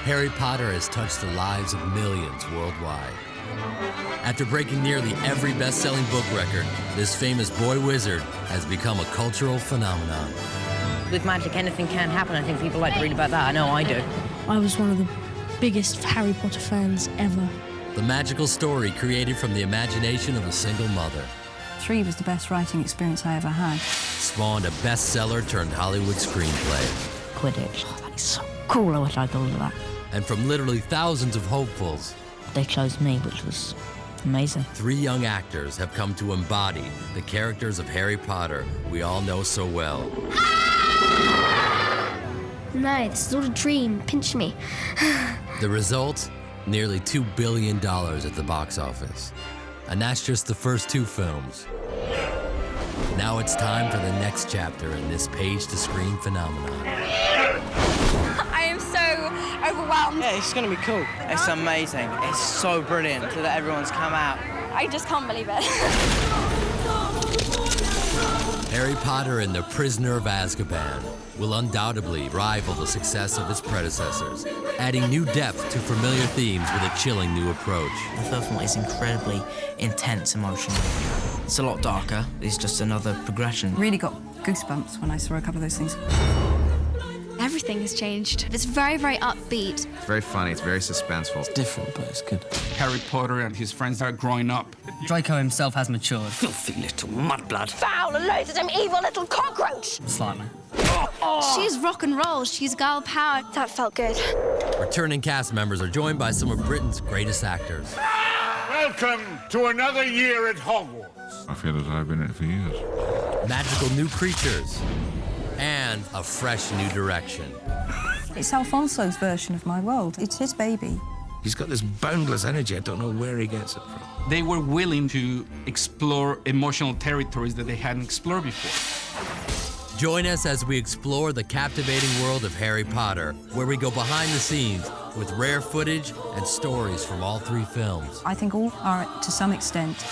Harry Potter has touched the lives of millions worldwide. After breaking nearly every best-selling book record, this famous boy wizard has become a cultural phenomenon. With magic, anything can happen. I think people like to read about that. I know I do. I was one of the biggest Harry Potter fans ever. The magical story created from the imagination of a single mother. 3 was the best writing experience I ever had. Spawned a bestseller turned Hollywood screenplay. Quidditch. Oh, that is so cool. I wish I'd all of that. And from literally thousands of hopefuls, They chose me, which was amazing. 3 young actors have come to embody the characters of Harry Potter we all know so well. No, this is all a dream. Pinch me. The result? Nearly $2 billion at the box office. And that's just the first 2 films. Now it's time for the next chapter in this page-to-screen phenomenon. I am so overwhelmed. Yeah, it's gonna be cool. It's amazing. It's so brilliant that everyone's come out. I just can't believe it. Harry Potter and the Prisoner of Azkaban will undoubtedly rival the success of its predecessors, adding new depth to familiar themes with a chilling new approach. The first one is incredibly intense emotionally. It's a lot darker. It's just another progression. Really got goosebumps when I saw a couple of those things. Everything has changed. It's very, very upbeat. It's very funny, it's very suspenseful. It's different, but it's good. Harry Potter and his friends are growing up. Draco himself has matured. Filthy little mudblood. Foul and loathsome evil little cockroach. Slightly. She's rock and roll. She's girl power. That felt good. Returning cast members are joined by some of Britain's greatest actors. Welcome to another year at Hogwarts. I feel as I've been in it for years. Magical new creatures, and a fresh new direction. It's Alfonso's version of my world. It's his baby. He's got this boundless energy. I don't know where he gets it from. They were willing to explore emotional territories that they hadn't explored before. Join us as we explore the captivating world of Harry Potter, where we go behind the scenes with rare footage and stories from all 3 films. I think all are, to some extent,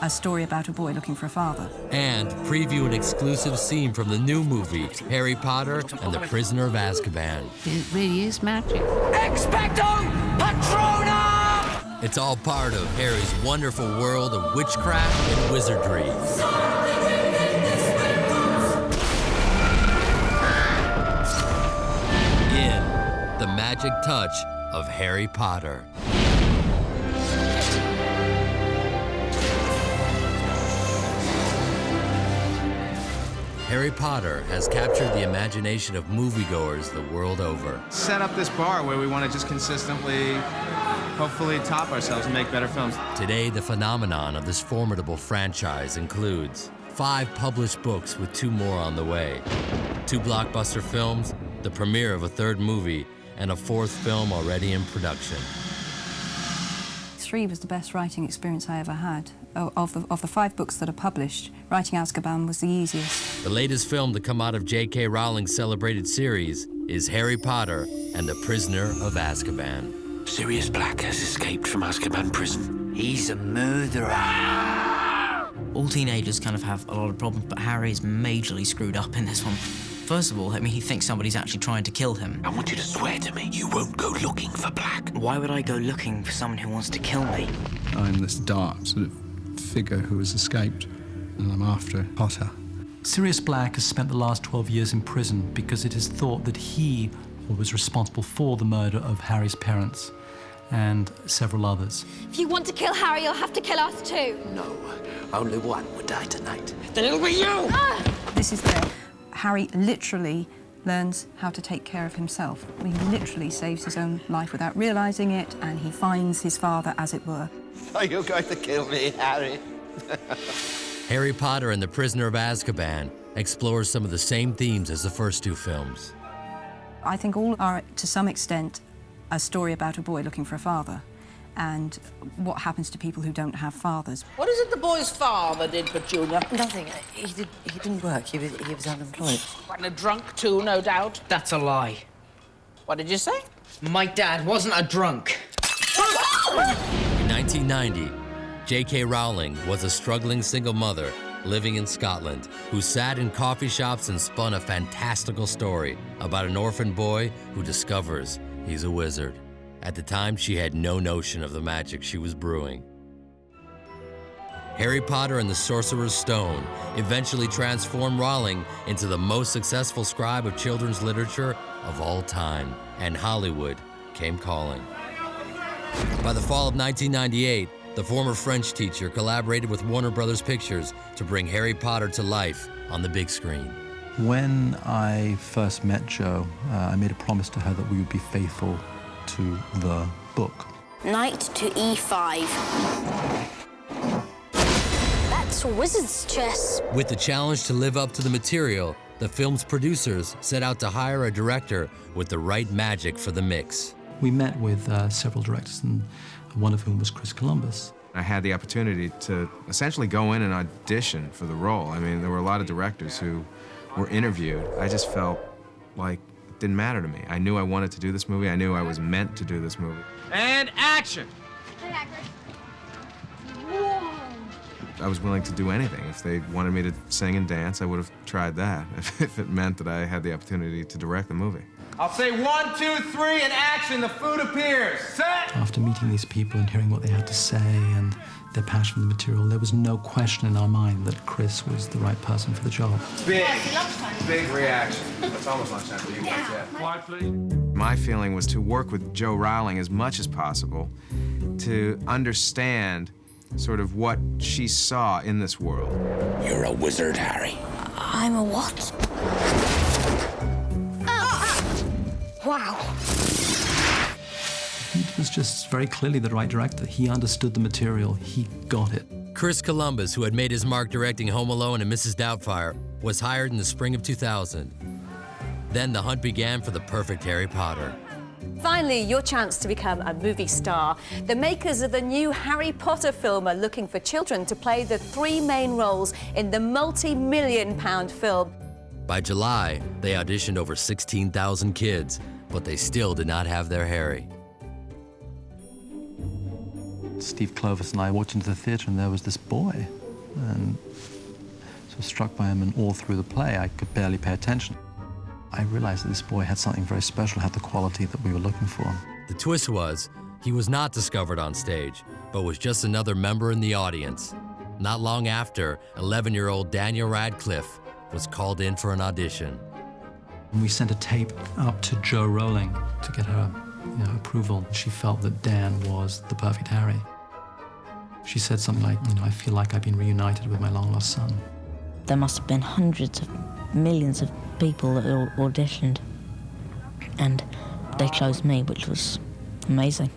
a story about a boy looking for a father. And preview an exclusive scene from the new movie, Harry Potter and the Prisoner of Azkaban. It really is magic. Expecto Patronum! It's all part of Harry's wonderful world of witchcraft and wizardry. In the magic touch of Harry Potter. Harry Potter has captured the imagination of moviegoers the world over. Set up this bar where we want to just consistently, hopefully top ourselves and make better films. Today, the phenomenon of this formidable franchise includes 5 published books with 2 more on the way, 2 blockbuster films, the premiere of a 3rd movie, and a 4th film already in production. 3 was the best writing experience I ever had. Of the 5 books that are published, writing Azkaban was the easiest. The latest film to come out of J.K. Rowling's celebrated series is Harry Potter and the Prisoner of Azkaban. Sirius Black has escaped from Azkaban prison. He's a murderer. All teenagers kind of have a lot of problems, but Harry's majorly screwed up in this one. First of all, I mean, he thinks somebody's actually trying to kill him. I want you to swear to me you won't go looking for Black. Why would I go looking for someone who wants to kill me? I'm this dark sort of figure who has escaped, and I'm after Potter. Sirius Black has spent the last 12 years in prison because it is thought that he was responsible for the murder of Harry's parents and several others. If you want to kill Harry, you'll have to kill us too. No, only one would die tonight. Then it'll be you! This is where Harry literally learns how to take care of himself. He literally saves his own life without realizing it, and he finds his father, as it were. Are you going to kill me, Harry? Harry Potter and the Prisoner of Azkaban explores some of the same themes as the first 2 films. I think all are, to some extent, a story about a boy looking for a father and what happens to people who don't have fathers. What is it the boy's father did for Junior? Nothing. He didn't work. He was unemployed. And a drunk too, no doubt. That's a lie. What did you say? My dad wasn't a drunk. In 1990, J.K. Rowling was a struggling single mother living in Scotland who sat in coffee shops and spun a fantastical story about an orphan boy who discovers he's a wizard. At the time, she had no notion of the magic she was brewing. Harry Potter and the Sorcerer's Stone eventually transformed Rowling into the most successful scribe of children's literature of all time, and Hollywood came calling. By the fall of 1998, the former French teacher collaborated with Warner Brothers Pictures to bring Harry Potter to life on the big screen. When I first met Jo, I made a promise to her that we would be faithful to the book. Knight to e5. That's wizard's chess. With the challenge to live up to the material, the film's producers set out to hire a director with the right magic for the mix. We met with several directors, and one of whom was Chris Columbus. I had the opportunity to essentially go in and audition for the role. I mean, there were a lot of directors who were interviewed. I just felt like it didn't matter to me. I knew I wanted to do this movie. I knew I was meant to do this movie. And action! Hey, Hagrid. I was willing to do anything. If they wanted me to sing and dance, I would have tried that, if it meant that I had the opportunity to direct the movie. I'll say 1, 2, 3, and action. The food appears. Set! After meeting these people and hearing what they had to say and their passion for the material, there was no question in our mind that Chris was the right person for the job. Big reaction. It's almost lunchtime for you guys, yeah. Quiet, please. My feeling was to work with Jo Rowling as much as possible to understand sort of what she saw in this world. You're a wizard, Harry. I'm a what? Wow. He was just very clearly the right director. He understood the material. He got it. Chris Columbus, who had made his mark directing Home Alone and Mrs. Doubtfire, was hired in the spring of 2000. Then the hunt began for the perfect Harry Potter. Finally, your chance to become a movie star. The makers of the new Harry Potter film are looking for children to play the 3 main roles in the multi-million-pound film. By July, they auditioned over 16,000 kids, but they still did not have their Harry. Steve Clovis and I walked into the theatre and there was this boy, and so struck by him, and all through the play I could barely pay attention. I realized that this boy had something very special, had the quality that we were looking for. The twist was, he was not discovered on stage, but was just another member in the audience. Not long after, 11-year-old Daniel Radcliffe was called in for an audition. And we sent a tape up to Jo Rowling to get her approval. She felt that Dan was the perfect Harry. She said something like, I feel like I've been reunited with my long-lost son. There must have been hundreds of millions of people that auditioned, and they chose me, which was amazing.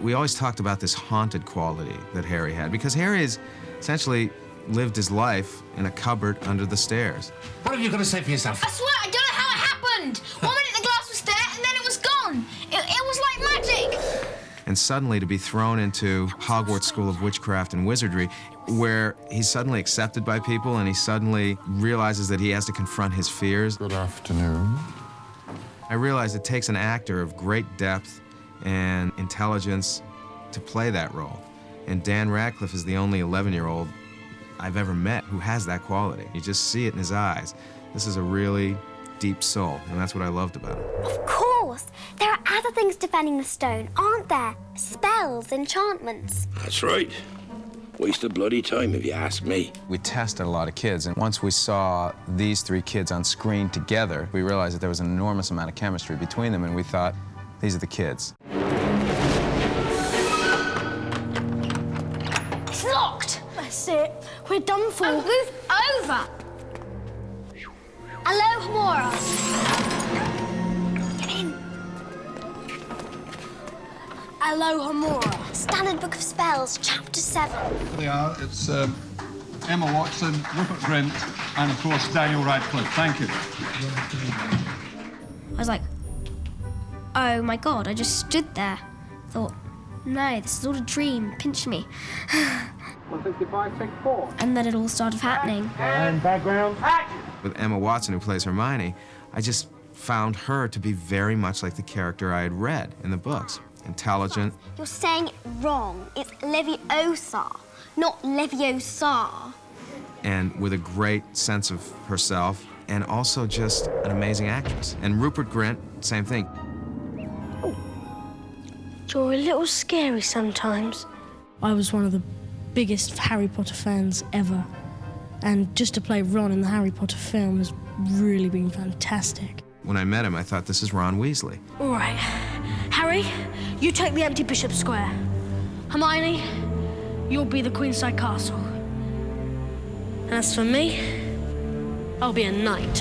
We always talked about this haunted quality that Harry had, because Harry has essentially lived his life in a cupboard under the stairs. What are you going to say for yourself? I swear, I don't know how it happened. 1 minute the glass was there, and then it was gone. It was like magic. And suddenly to be thrown into Hogwarts School of Witchcraft and Wizardry, where he's suddenly accepted by people and he suddenly realizes that he has to confront his fears. Good afternoon. I realize it takes an actor of great depth and intelligence to play that role. And Dan Radcliffe is the only 11-year-old I've ever met who has that quality. You just see it in his eyes. This is a really deep soul, and that's what I loved about him. Of course. There are other things defending the stone, aren't there? Spells, enchantments. That's right. Waste of bloody time, if you ask me. We tested a lot of kids, and once we saw these 3 kids on screen together, we realized that there was an enormous amount of chemistry between them, and we thought, these are the kids. It's locked. That's it. We're done for. Oh, move over. Hello, Hamora. Get in. Hello, Hamora. Standard Book of Spells, Chapter 7. Here they are. It's Emma Watson, Rupert Grint, and of course Daniel Radcliffe. Thank you. I was like, oh my God, I just stood there. Thought, no, this is all a dream, pinch me. 155, take 4. And then it all started happening. And background, action! With Emma Watson, who plays Hermione, I just found her to be very much like the character I had read in the books. Intelligent. You're saying it wrong. It's Leviosa. not Leviosa. And with a great sense of herself, and also just an amazing actress. And Rupert Grint, same thing. You're a little scary sometimes. I was one of the biggest Harry Potter fans ever. And just to play Ron in the Harry Potter film has really been fantastic. When I met him, I thought, this is Ron Weasley. All right. Harry, you take the empty Bishop Square. Hermione, you'll be the Queenside Castle. And as for me, I'll be a knight.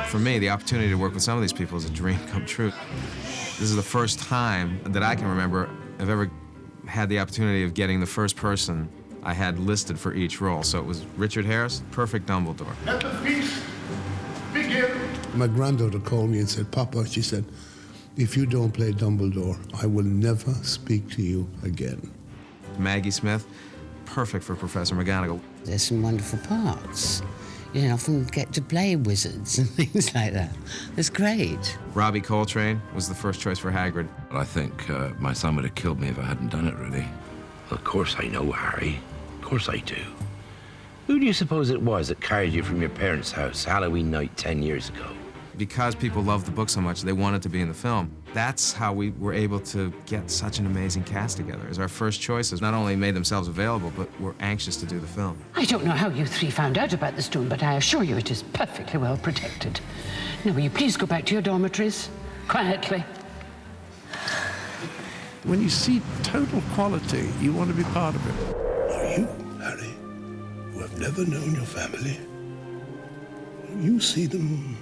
For me, the opportunity to work with some of these people is a dream come true. This is the first time that I can remember I've ever had the opportunity of getting the first person I had listed for each role. So it was Richard Harris, perfect Dumbledore. Let the feast begin. My granddaughter called me and said, Papa, she said, if you don't play Dumbledore, I will never speak to you again. Maggie Smith, perfect for Professor McGonagall. There's some wonderful parts. You know, often get to play wizards and things like that. It's great. Robbie Coltrane was the first choice for Hagrid. I think my son would have killed me if I hadn't done it, really. Of course I know, Harry. Of course I do. Who do you suppose it was that carried you from your parents' house Halloween night 10 years ago? Because people loved the book so much, they wanted to be in the film. That's how we were able to get such an amazing cast together, as our first choices not only made themselves available, but were anxious to do the film. I don't know how you three found out about the stone, but I assure you it is perfectly well protected. Now, will you please go back to your dormitories? Quietly. When you see total quality, you want to be part of it. Are you, Harry, who have never known your family? You see them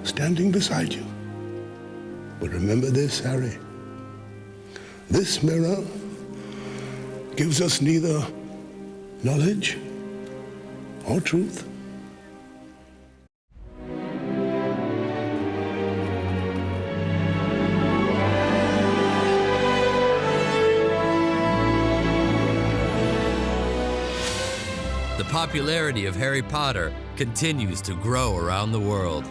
standing beside you. But remember this, Harry. This mirror gives us neither knowledge or truth. The popularity of Harry Potter continues to grow around the world.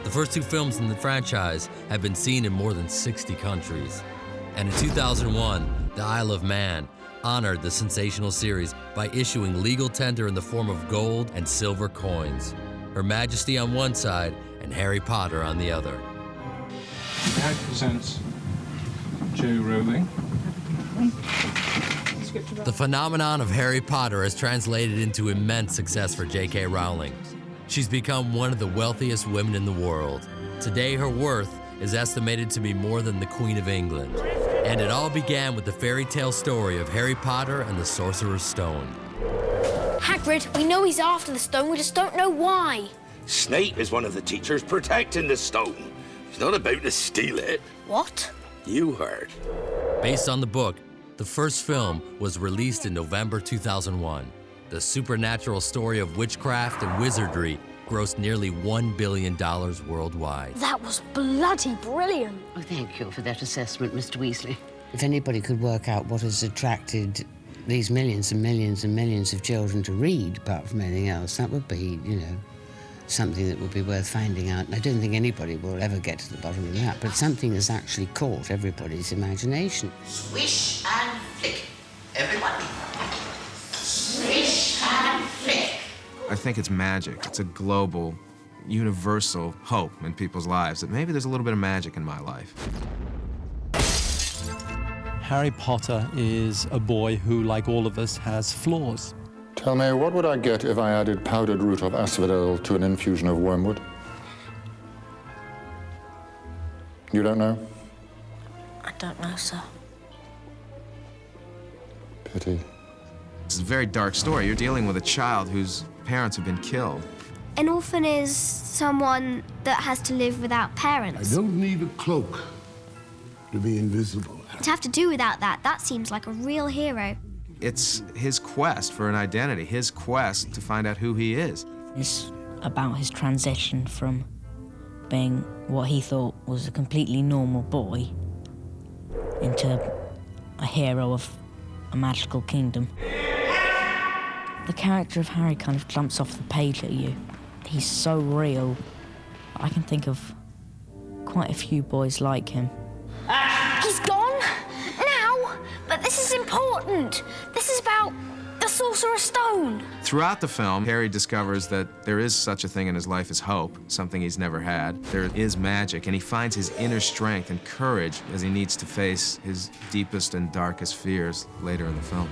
The first two films in the franchise have been seen in more than 60 countries. And in 2001, the Isle of Man honored the sensational series by issuing legal tender in the form of gold and silver coins. Her Majesty on one side and Harry Potter on the other. I present J. Rowling. The phenomenon of Harry Potter has translated into immense success for J.K. Rowling. She's become one of the wealthiest women in the world. Today, her worth is estimated to be more than the Queen of England. And it all began with the fairy tale story of Harry Potter and the Sorcerer's Stone. Hagrid, we know he's after the stone, we just don't know why. Snape is one of the teachers protecting the stone. He's not about to steal it. What? You heard. Based on the book, the first film was released in November 2001. The supernatural story of witchcraft and wizardry grossed nearly $1 billion worldwide. That was bloody brilliant. Oh, thank you for that assessment, Mr. Weasley. If anybody could work out what has attracted these millions and millions and millions of children to read, apart from anything else, that would be, you know, something that would be worth finding out. And I don't think anybody will ever get to the bottom of that, but something has actually caught everybody's imagination. Swish and flick. Everyone. Swish and flick. I think it's magic. It's a global, universal hope in people's lives that maybe there's a little bit of magic in my life. Harry Potter is a boy who, like all of us, has flaws. Tell me, what would I get if I added powdered root of asphodel to an infusion of wormwood? You don't know? I don't know, sir. Pity. It's a very dark story. You're dealing with a child whose parents have been killed. An orphan is someone that has to live without parents. I don't need a cloak to be invisible. To have to do without that, that seems like a real hero. It's his quest for an identity, his quest to find out who he is. It's about his transition from being what he thought was a completely normal boy into a hero of a magical kingdom. The character of Harry kind of jumps off the page at you. He's so real. I can think of quite a few boys like him. He's gone? Now? But this is important. important. This is about the Sorcerer's Stone. Throughout the film, Harry discovers that there is such a thing in his life as hope, something he's never had. There is magic, and he finds his inner strength and courage as he needs to face his deepest and darkest fears later in the film.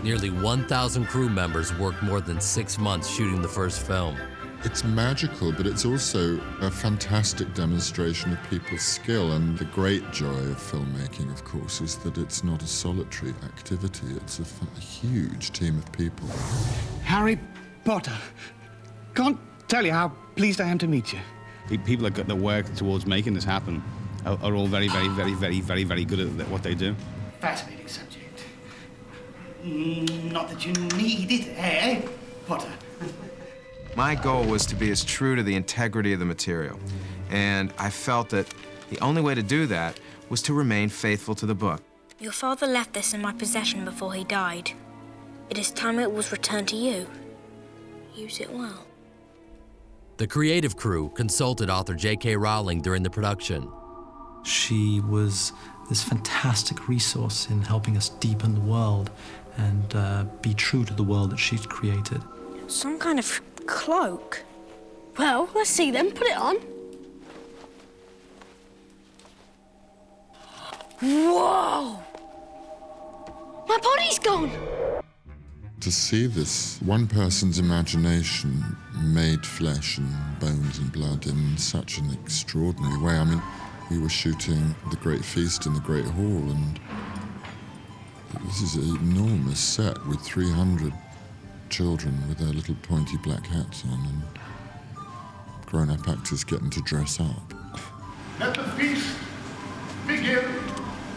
Nearly 1,000 crew members worked more than 6 months shooting the first film. It's magical, but it's also a fantastic demonstration of people's skill. And the great joy of filmmaking, of course, is that it's not a solitary activity. It's a huge team of people. Harry Potter. Can't tell you how pleased I am to meet you. People that work towards making this happen are all very, very, very, very, very, very good at what they do. Fascinating subject. Not that you need it, eh, Potter? My goal was to be as true to the integrity of the material, and I felt that the only way to do that was to remain faithful to the book. Your father left this in my possession before he died. It is time it was returned to you. Use it well. The creative crew consulted author J.K. Rowling during the production. She was this fantastic resource in helping us deepen the world and be true to the world that she'd created. Some kind of cloak. Well, let's see then. Put it on. Whoa! My body's gone! To see this, one person's imagination made flesh and bones and blood in such an extraordinary way. I mean, we were shooting The Great Feast in the Great Hall, and this is an enormous set with 300 children with their little pointy black hats on, and grown-up actors getting to dress up. Let the feast begin.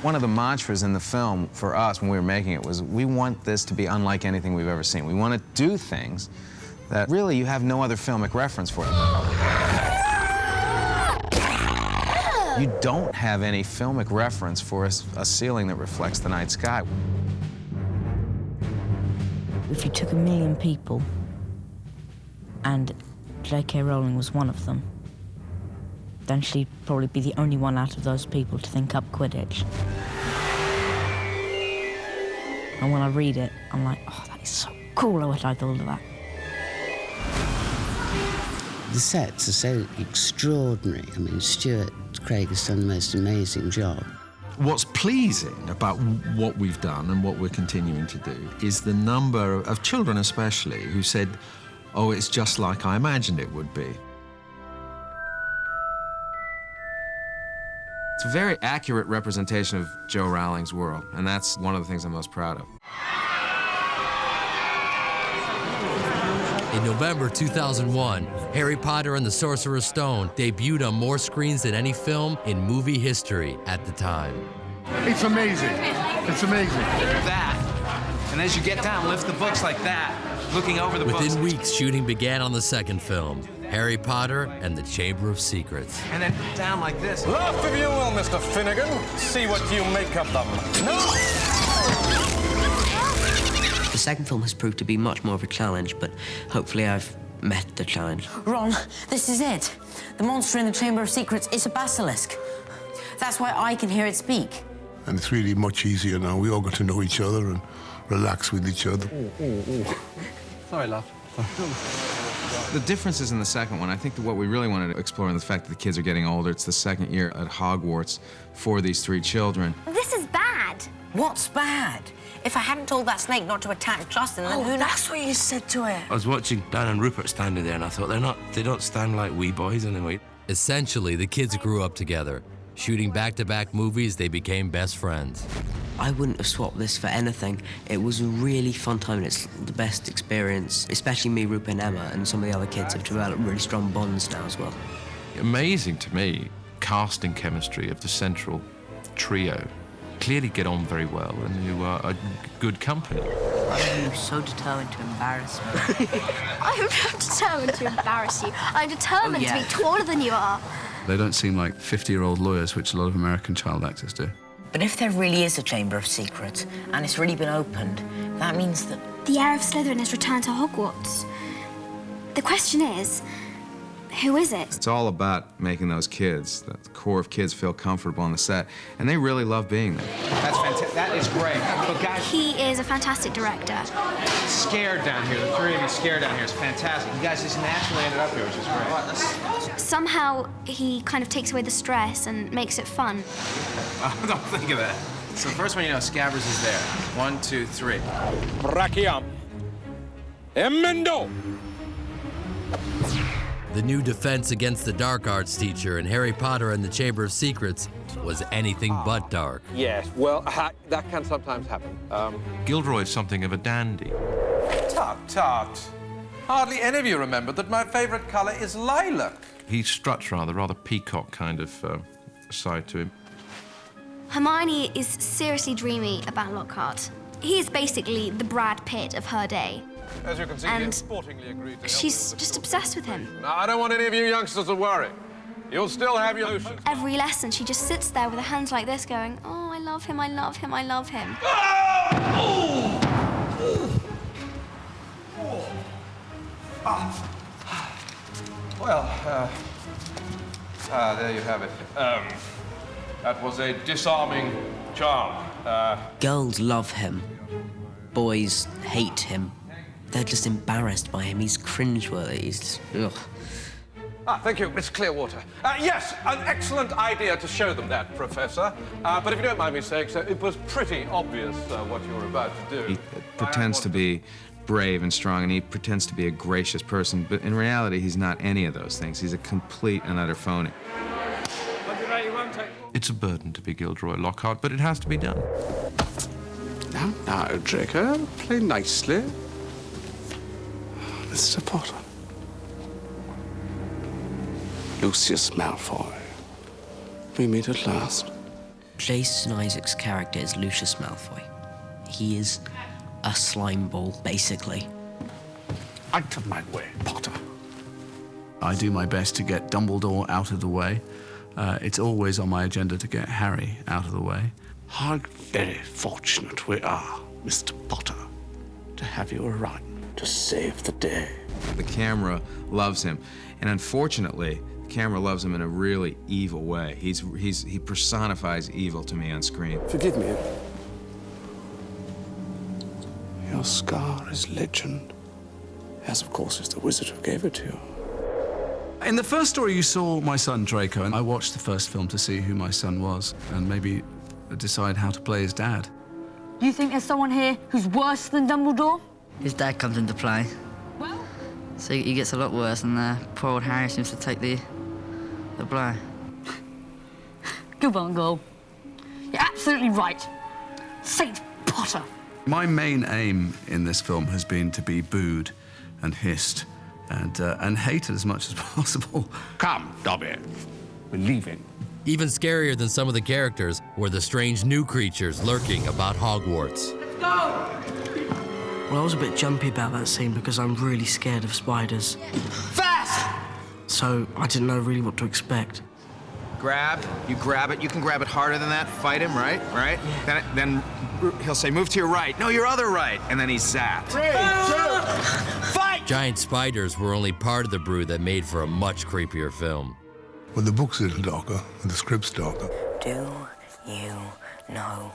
One of the mantras in the film for us when we were making it was, we want this to be unlike anything we've ever seen. We want to do things that really you have no other filmic reference for. You don't have any filmic reference for a ceiling that reflects the night sky. If you took 1 million people, and J.K. Rowling was one of them, then she'd probably be the only one out of those people to think up Quidditch. And when I read it, I'm like, oh, that is so cool, I wish I thought of that. The sets are so extraordinary. I mean, Stuart Craig has done the most amazing job. What's pleasing about what we've done and what we're continuing to do is the number of children especially who said, oh, it's just like I imagined it would be. It's a very accurate representation of Joe Rowling's world, and that's one of the things I'm most proud of. In November 2001, Harry Potter and the Sorcerer's Stone debuted on more screens than any film in movie history at the time. It's amazing. It's amazing. That, and as you get down, lift the books like that, looking over the books. Within weeks, shooting began on the second film, Harry Potter and the Chamber of Secrets. And then down like this. Laugh if you will, Mr. Finnegan. See what you make of them. No! The second film has proved to be much more of a challenge, but hopefully I've met the challenge. Ron, this is it. The monster in the Chamber of Secrets is a basilisk. That's why I can hear it speak. And it's really much easier now. We all got to know each other and relax with each other. Sorry, love. The differences in the second one, I think that what we really wanted to explore is the fact that the kids are getting older. It's the second year at Hogwarts for these 3 children. This is bad. What's bad? If I hadn't told that snake not to attack Justin, then who knows? That's what you said to it. I was watching Dan and Rupert standing there, and I thought, they don't stand like wee boys anyway. Essentially, the kids grew up together. Shooting back-to-back movies, they became best friends. I wouldn't have swapped this for anything. It was a really fun time, and it's the best experience. Especially me, Rupert and Emma, and some of the other kids have developed really strong bonds now as well. Amazing to me, casting chemistry of the central trio. Clearly get on very well, and you are a good company. You're so determined to embarrass me. I'm not determined to embarrass you. I'm determined to be taller than you are. They don't seem like 50-year-old lawyers, which a lot of American child actors do. But if there really is a Chamber of Secrets, and it's really been opened, That means that... The heir of Slytherin has returned to Hogwarts. The question is, who is it? It's all about making those kids, the core of kids, feel comfortable on the set, and they really love being there. That's fantastic. That is great. But guys, He is a fantastic director. scared down here. The three of you scared down here is fantastic. You guys just naturally ended up here, which is great. Somehow he kind of takes away the stress and makes it fun. Don't think of that. So the first one, you know, Scabbers is there. 1, 2, 3. Brachiam. Emendo. The new defense against the dark arts teacher in Harry Potter and the Chamber of Secrets was anything but dark. Yes, well, that can sometimes happen. Gilderoy's something of a dandy. Tut. Hardly any of you remember that my favorite color is lilac. He struts rather peacock kind of side to him. Hermione is seriously dreamy about Lockhart. He is basically the Brad Pitt of her day. As you can see, And he sportingly agreed to help She's just obsessed with him. Now, I don't want any of you youngsters to worry. You'll still have your notions. Every lesson, she just sits there with her hands like this going, oh, I love him, I love him, I love him. Well, there you have it. That was a disarming charm. Girls love him. Boys hate him. They're just embarrassed by him. He's cringeworthy. He's just, ugh. Thank you, Miss Clearwater. Yes, an excellent idea to show them that, Professor. But if you don't mind me saying so, it was pretty obvious what you were about to do. He pretends to be brave and strong, and he pretends to be a gracious person, but in reality, he's not any of those things. He's a complete and utter phony. It's a burden to be Gilderoy Lockhart, but it has to be done. Now, Draco, play nicely. Mr. Potter. Lucius Malfoy. We meet at last. Jason Isaac's character is Lucius Malfoy. He is a slime ball, basically. Out of my way, Potter. I do my best to get Dumbledore out of the way. It's always on my agenda to get Harry out of the way. How very fortunate we are, Mr. Potter, to have you around to save the day. The camera loves him, and unfortunately, the camera loves him in a really evil way. He personifies evil to me on screen. Forgive me. Your scar is legend, as of course is the wizard who gave it to you. In the first story, you saw my son Draco, and I watched the first film to see who my son was and maybe decide how to play his dad. Do you think there's someone here who's worse than Dumbledore? His dad comes into play. Well? So he gets a lot worse, and poor old Harry seems to take the blow. Good one, girl. You're absolutely right. Saint Potter. My main aim in this film has been to be booed and hissed and hated as much as possible. Come, Dobby. We're leaving. Even scarier than some of the characters were the strange new creatures lurking about Hogwarts. Well, I was a bit jumpy about that scene because I'm really scared of spiders. Fast! So I didn't know really what to expect. Grab. You grab it. You can grab it harder than that. Fight him, right? Right? Then he'll say, move to your right. No, your other right. And then he's zapped. 3, 2, fight! Giant spiders were only part of the brew that made for a much creepier film. Well, the book's a little darker, and the script's darker. Do you know?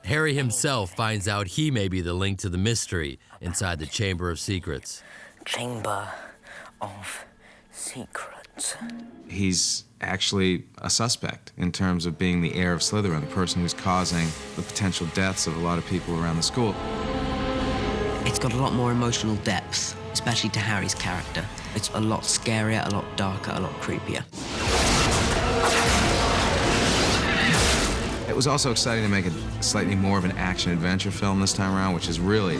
Harry himself finds out he may be the link to the mystery inside the Chamber of Secrets. Chamber of Secrets. He's actually a suspect in terms of being the heir of Slytherin, the person who's causing the potential deaths of a lot of people around the school. It's got a lot more emotional depth, especially to Harry's character. It's a lot scarier, a lot darker, a lot creepier. It was also exciting to make a slightly more of an action-adventure film this time around, which is really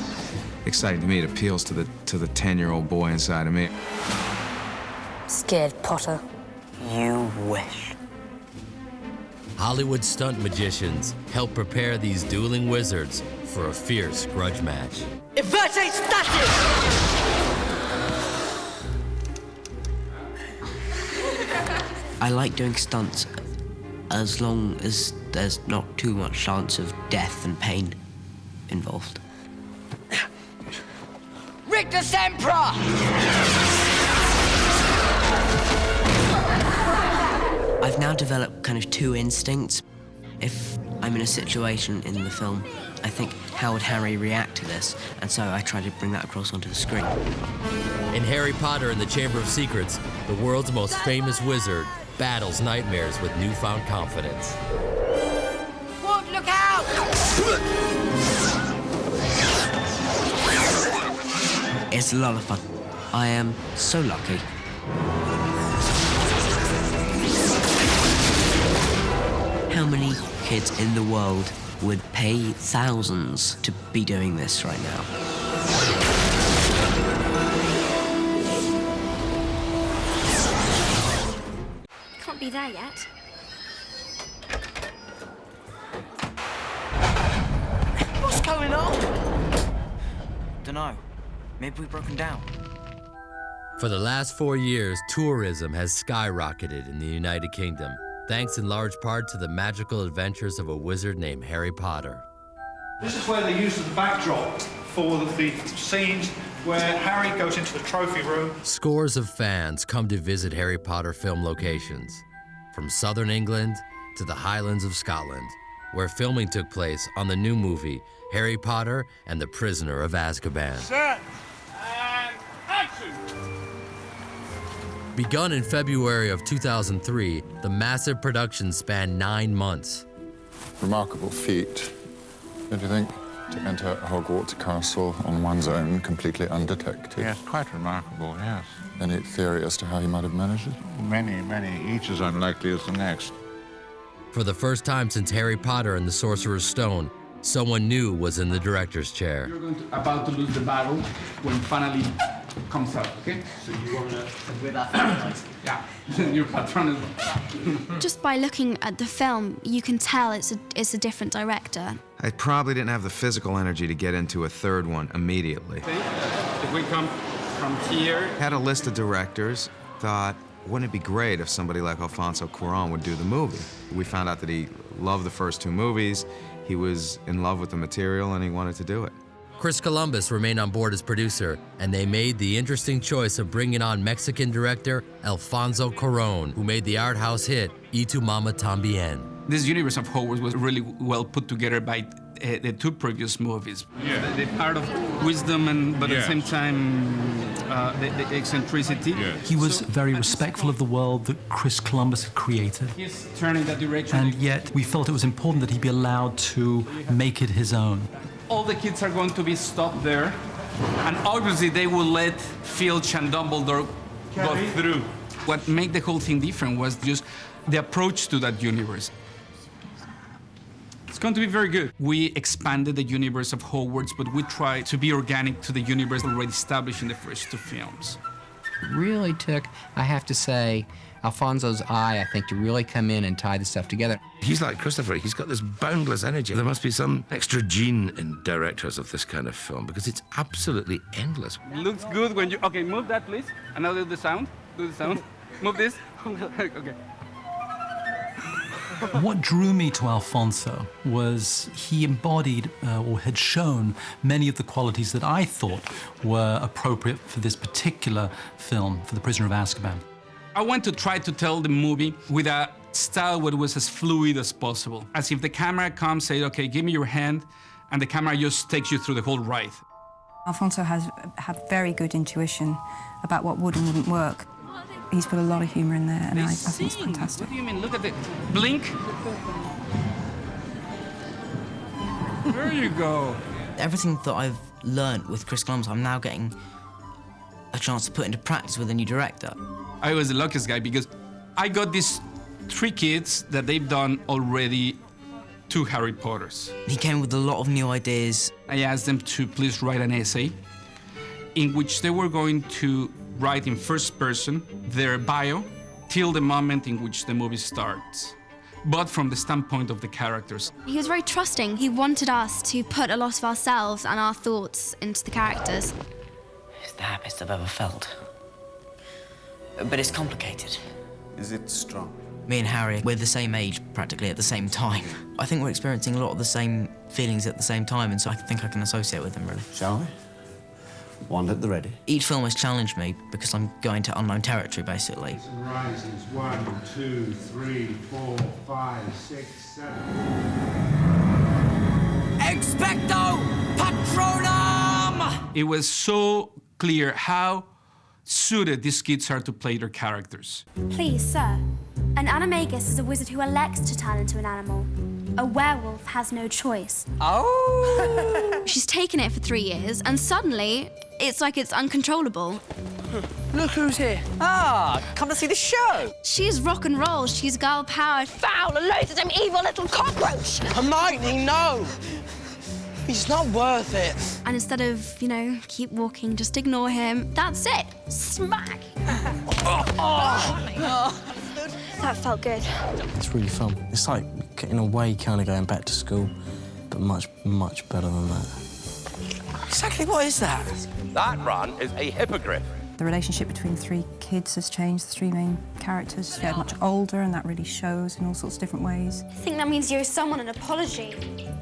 exciting to me. It appeals to the 10-year-old boy inside of me. Scared, Potter? You wish. Hollywood stunt magicians help prepare these dueling wizards for a fierce grudge match. Inverte status! I like doing stunts as long as there's not too much chance of death and pain involved. Victus Emperor! I've now developed kind of two instincts. If I'm in a situation in the film, I think, how would Harry react to this? And so I try to bring that across onto the screen. In Harry Potter and the Chamber of Secrets, the world's most famous wizard battles nightmares with newfound confidence. Wood, look out! It's a lot of fun. I am so lucky. How many kids in the world would pay thousands to be doing this right now? Can't be there yet. What's going on? Dunno. Maybe we've broken down. For the last 4 years, tourism has skyrocketed in the United Kingdom, thanks in large part to the magical adventures of a wizard named Harry Potter. This is where they use the backdrop for the scenes where Harry goes into the trophy room. Scores of fans come to visit Harry Potter film locations, from southern England to the Highlands of Scotland, where filming took place on the new movie, Harry Potter and the Prisoner of Azkaban. Set and action! Begun in February of 2003, the massive production spanned 9 months. Remarkable feat, don't you think? To enter Hogwarts Castle on one's own, completely undetected. Yes, quite remarkable, yes. Any theory as to how he might have managed it? Many, many, each as unlikely as the next. For the first time since Harry Potter and the Sorcerer's Stone, someone new was in the director's chair. You're about to lose the battle when finally comes out, okay? So you want to... With our families. Yeah, your patron is... Just by looking at the film, you can tell it's a different director. I probably didn't have the physical energy to get into a third one immediately. If we come from here... Had a list of directors, thought, wouldn't it be great if somebody like Alfonso Cuarón would do the movie? We found out that he loved the first 2 movies, he was in love with the material, and he wanted to do it. Chris Columbus remained on board as producer, and they made the interesting choice of bringing on Mexican director Alfonso Cuarón, who made the art house hit Y Tu Mama Tambien. This universe of Hogwarts was really well put together by the 2 previous movies. Yeah. The part of wisdom, but at the same time, the eccentricity. Yes. He was very respectful of the world that Chris Columbus had created. He's turning that direction. And yet, we felt it was important that he be allowed to make it his own. All the kids are going to be stopped there, and obviously they will let Filch and Dumbledore go through. What made the whole thing different was just the approach to that universe. It's going to be very good. We expanded the universe of Hogwarts, but we tried to be organic to the universe already established in the first 2 films. Really took, I have to say, Alfonso's eye, I think, to really come in and tie this stuff together. He's like Christopher. He's got this boundless energy. There must be some extra gene in directors of this kind of film because it's absolutely endless. Looks good when you... Okay, move that, please. And now do the sound. Do the sound. Move this. Okay. What drew me to Alfonso was he embodied or had shown many of the qualities that I thought were appropriate for this particular film, for The Prisoner of Azkaban. I want to try to tell the movie with a style that was as fluid as possible. As if the camera comes, say, okay, give me your hand, and the camera just takes you through the whole ride. Alfonso has had very good intuition about what would and wouldn't work. He's put a lot of humour in there, and I think it's fantastic. What do you mean? Look at the blink. There you go. Everything that I've learned with Chris Columbus, I'm now getting a chance to put into practice with a new director. I was the luckiest guy because I got these 3 kids that they've done already 2 Harry Potters. He came with a lot of new ideas. I asked them to please write an essay in which they were going to write in first person their bio till the moment in which the movie starts, but from the standpoint of the characters. He was very trusting. He wanted us to put a lot of ourselves and our thoughts into the characters. It's the happiest I've ever felt. But it's complicated. Is it strong? Me and Harry, we're the same age practically at the same time. I think we're experiencing a lot of the same feelings at the same time, and so I think I can associate with them, really. Shall we? One at the ready. Each film has challenged me because I'm going to unknown territory, basically. Rises 1, 2, 3, 4, 5, 6, 7. Expecto Patronum! It was so clear how suited these kids are to play their characters. Please, sir. An animagus is a wizard who elects to turn into an animal. A werewolf has no choice. Oh! She's taken it for 3 years, and suddenly, it's like it's uncontrollable. Look who's here. Ah, come to see the show. She's rock and roll, she's girl power. Foul and loathsome evil little cockroach. Hermione, no. He's not worth it. And instead of, you know, keep walking, just ignore him. That's it. Smack. That felt good. It's really fun. It's like, in a way, kind of going back to school, but much, much better than that. Exactly what is that? That run is a hippogriff. The relationship between the three kids has changed, the three main characters. They're much older, and that really shows in all sorts of different ways. I think that means you owe someone an apology.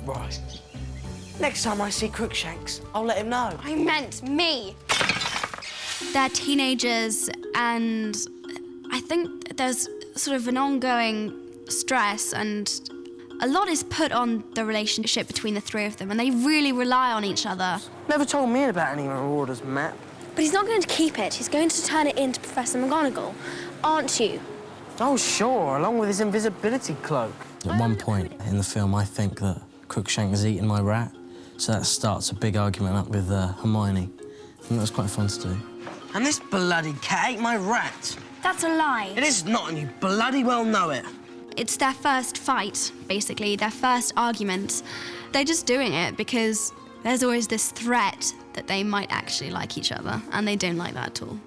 Right. Next time I see Crookshanks, I'll let him know. I meant me. They're teenagers, and I think there's sort of an ongoing stress, and a lot is put on the relationship between the three of them, and they really rely on each other. Never told me about any marauders, Matt. But he's not going to keep it. He's going to turn it into Professor McGonagall, aren't you? Oh, sure, along with his invisibility cloak. At one point in the film, I think that Crookshanks has eaten my rat, so that starts a big argument up with Hermione. I think that was quite fun to do. And this bloody cat ate my rat. That's a lie. It is not, and you bloody well know it. It's their first fight, basically, their first argument. They're just doing it because there's always this threat that they might actually like each other, and they don't like that at all.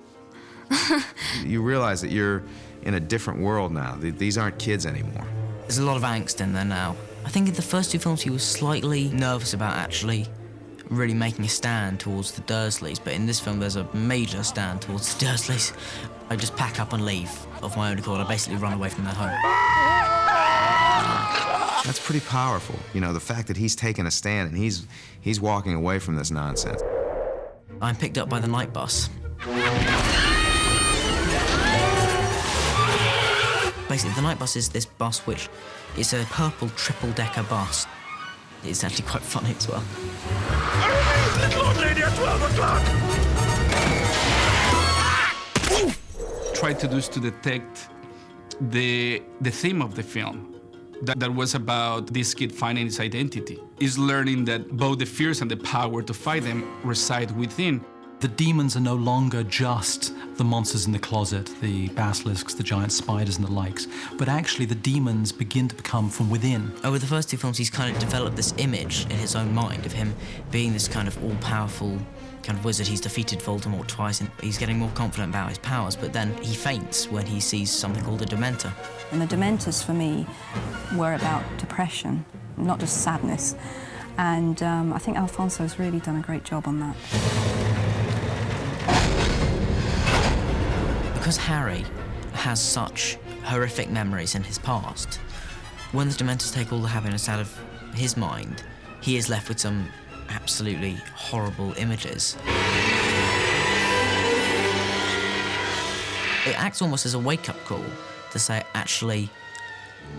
You realize that you're in a different world now. These aren't kids anymore. There's a lot of angst in there now. I think in the first two films he was slightly nervous about actually really making a stand towards the Dursleys, but in this film there's a major stand towards the Dursleys. I just pack up and leave of my own accord. I basically run away from their home. That's pretty powerful. You know, the fact that he's taking a stand and he's walking away from this nonsense. I'm picked up by the night bus. Basically, the night bus is this bus which is a purple triple-decker bus. It's actually quite funny as well. Little old lady at 12 o'clock! Tried to do is to detect the theme of the film. That was about this kid finding his identity. Is learning that both the fears and the power to fight them reside within. The demons are no longer just the monsters in the closet, the basilisks, the giant spiders and the likes, but actually the demons begin to become from within. Over the first two films, he's kind of developed this image in his own mind of him being this kind of all-powerful kind of wizard. He's defeated Voldemort twice, and he's getting more confident about his powers, but then he faints when he sees something called a Dementor. And the Dementors, for me, were about depression, not just sadness. And I think Alfonso's really done a great job on that. Because Harry has such horrific memories in his past, when the Dementors take all the happiness out of his mind, he is left with some absolutely horrible images. It acts almost as a wake-up call to say, actually,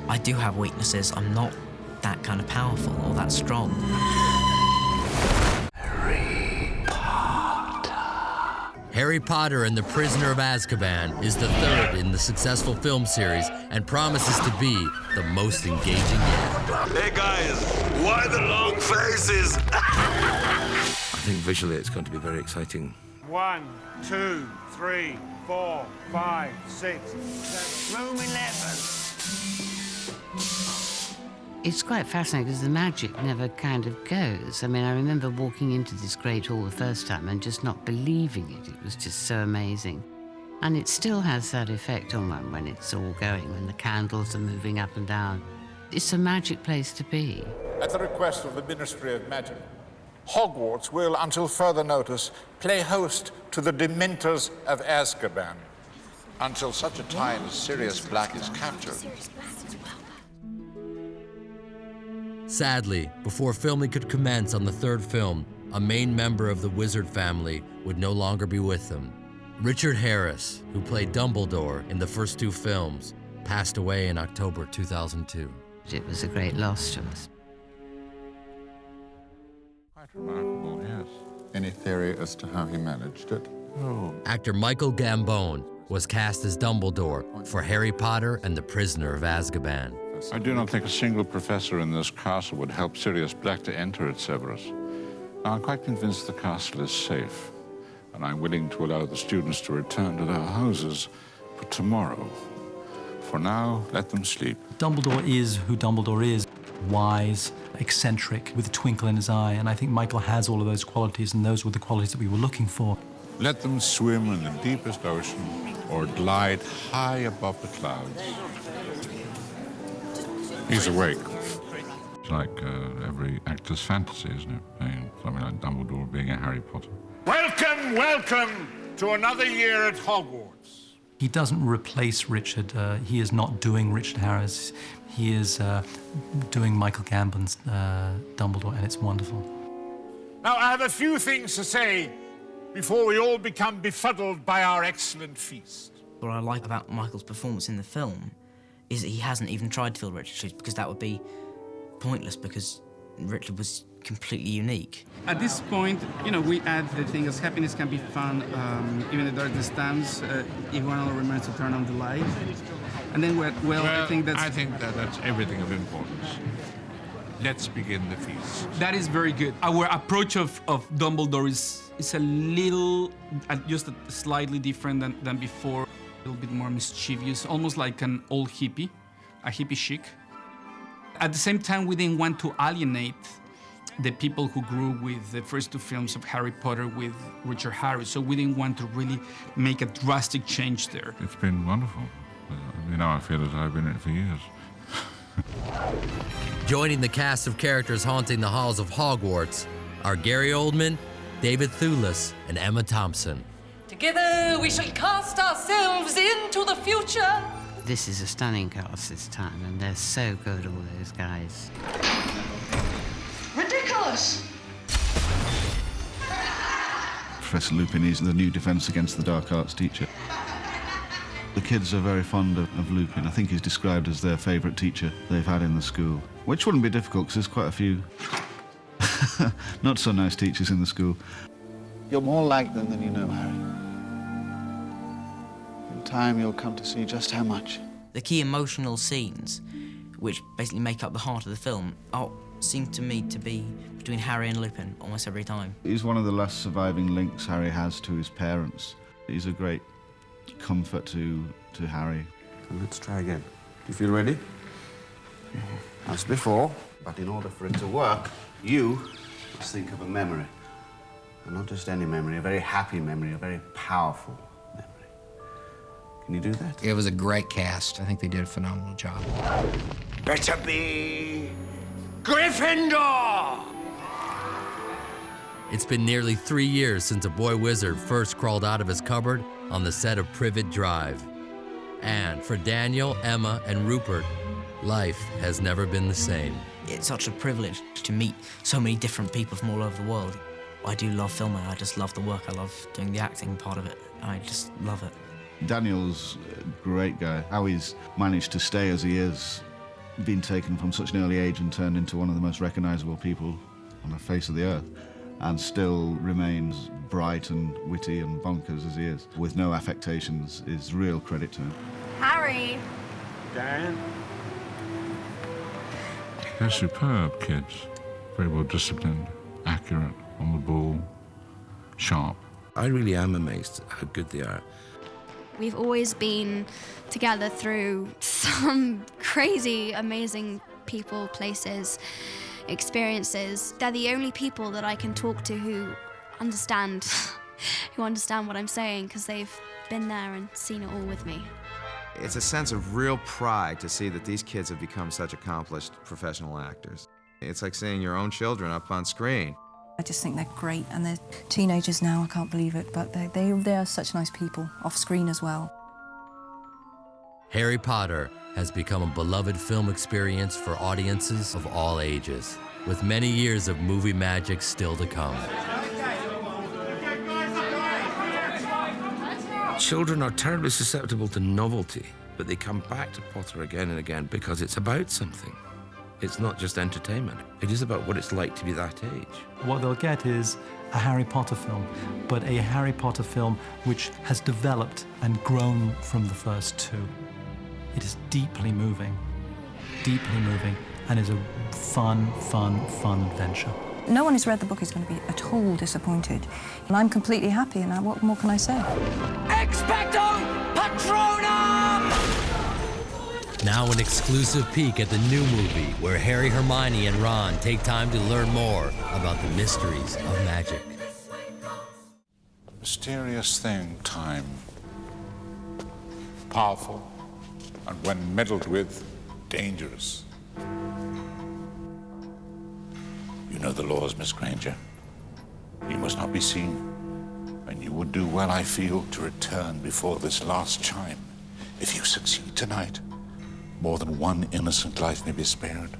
I do have weaknesses. I'm not that kind of powerful or that strong. Harry Potter and the Prisoner of Azkaban is the third in the successful film series and promises to be the most engaging yet. Hey guys, why the long faces? I think visually it's going to be very exciting. 1, 2, 3, 4, 5, 6, 7. Room 11. It's quite fascinating because the magic never kind of goes. I mean, I remember walking into this great hall the first time and just not believing it. It was just so amazing. And it still has that effect on one when it's all going, when the candles are moving up and down. It's a magic place to be. At the request of the Ministry of Magic, Hogwarts will, until further notice, play host to the Dementors of Azkaban, until such a time as Sirius Black is captured. Sadly, before filming could commence on the third film, a main member of the wizard family would no longer be with them. Richard Harris, who played Dumbledore in the first 2 films, passed away in October 2002. It was a great loss to us. Quite remarkable, yes. Any theory as to how he managed it? Oh. Actor Michael Gambon was cast as Dumbledore for Harry Potter and the Prisoner of Azkaban. I do not think a single professor in this castle would help Sirius Black to enter it, Severus. Now, I'm quite convinced the castle is safe, and I'm willing to allow the students to return to their houses for tomorrow. For now, let them sleep. Dumbledore is who Dumbledore is. Wise, eccentric, with a twinkle in his eye, and I think Michael has all of those qualities, and those were the qualities that we were looking for. Let them swim in the deepest ocean or glide high above the clouds. He's awake. It's like every actor's fantasy, isn't it? Something like Dumbledore being a Harry Potter. Welcome, welcome to another year at Hogwarts. He doesn't replace Richard. He is not doing Richard Harris. He is doing Michael Gambon's Dumbledore, and it's wonderful. Now, I have a few things to say before we all become befuddled by our excellent feast. What I like about Michael's performance in the film is that he hasn't even tried to fill Richard's shoes, because that would be pointless, because Richard was completely unique. At this point, you know, we add the thing as happiness can be found even in the darkest times if one only remembers to turn on the light. And then, I think that's everything of importance. Let's begin the feast. That is very good. Our approach of Dumbledore is a little, just slightly different than before. A little bit more mischievous, almost like an old hippie, a hippie chic. At the same time, we didn't want to alienate the people who grew with the first 2 films of Harry Potter with Richard Harris, so we didn't want to really make a drastic change there. It's been wonderful. I feel as though I've been in it for years. Joining the cast of characters haunting the halls of Hogwarts are Gary Oldman, David Thewlis, and Emma Thompson. Together we shall cast ourselves into the future. This is a stunning cast this time, and they're so good, all those guys. Ridiculous! Professor Lupin is the new Defence Against the Dark Arts teacher. The kids are very fond of Lupin. I think he's described as their favourite teacher they've had in the school, which wouldn't be difficult because there's quite a few not so nice teachers in the school. You're more like them than you know, Harry. In time, you'll come to see just how much. The key emotional scenes, which basically make up the heart of the film, seem to me to be between Harry and Lupin almost every time. He's one of the last surviving links Harry has to his parents. He's a great comfort to Harry. Let's try again. Do you feel ready? As before, but in order for it to work, you must think of a memory. And not just any memory, a very happy memory, a very powerful memory. Can you do that? It was a great cast. I think they did a phenomenal job. Better be Gryffindor! It's been nearly 3 years since a boy wizard first crawled out of his cupboard on the set of Privet Drive. And for Daniel, Emma, and Rupert, life has never been the same. It's such a privilege to meet so many different people from all over the world. I do love filming. I just love the work. I love doing the acting part of it. I just love it. Daniel's a great guy. How he's managed to stay as he is, been taken from such an early age and turned into one of the most recognisable people on the face of the earth, and still remains bright and witty and bonkers as he is, with no affectations, is real credit to him. Harry. Dan? They're superb kids. Very well disciplined, accurate, on the ball, sharp. I really am amazed at how good they are. We've always been together through some crazy, amazing people, places, experiences. They're the only people that I can talk to who understand what I'm saying, because they've been there and seen it all with me. It's a sense of real pride to see that these kids have become such accomplished professional actors. It's like seeing your own children up on screen. I just think they're great, and they're teenagers now, I can't believe it, but they are such nice people, off screen as well. Harry Potter has become a beloved film experience for audiences of all ages. with many years of movie magic still to come. Children are terribly susceptible to novelty, but they come back to Potter again and again because it's about something. It's not just entertainment. It is about what it's like to be that age. What they'll get is a Harry Potter film, but a Harry Potter film which has developed and grown from the first two. It is deeply moving, and is a fun adventure. No one who's read the book is going to be at all disappointed. And I'm completely happy, and what more can I say? Expecto Patronum! Now an exclusive peek at the new movie where Harry, Hermione, and Ron take time to learn more about the mysteries of magic. Mysterious thing, time. Powerful, and when meddled with, dangerous. You know the laws, Miss Granger. You must not be seen, and you would do well, I feel, to return before this last chime. If you succeed tonight, more than one innocent life may be spared.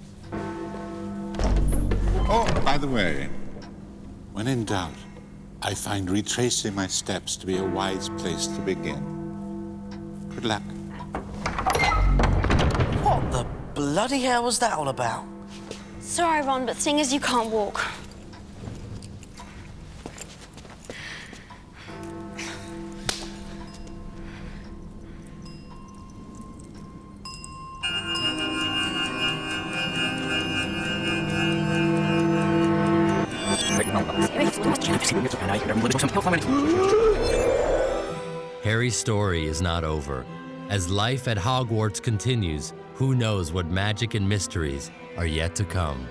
Oh, by the way, when in doubt, I find retracing my steps to be a wise place to begin. Good luck. What the bloody hell was that all about? Sorry, Ron, but seeing as you can't walk. Harry's story is not over. As life at Hogwarts continues, who knows what magic and mysteries are yet to come.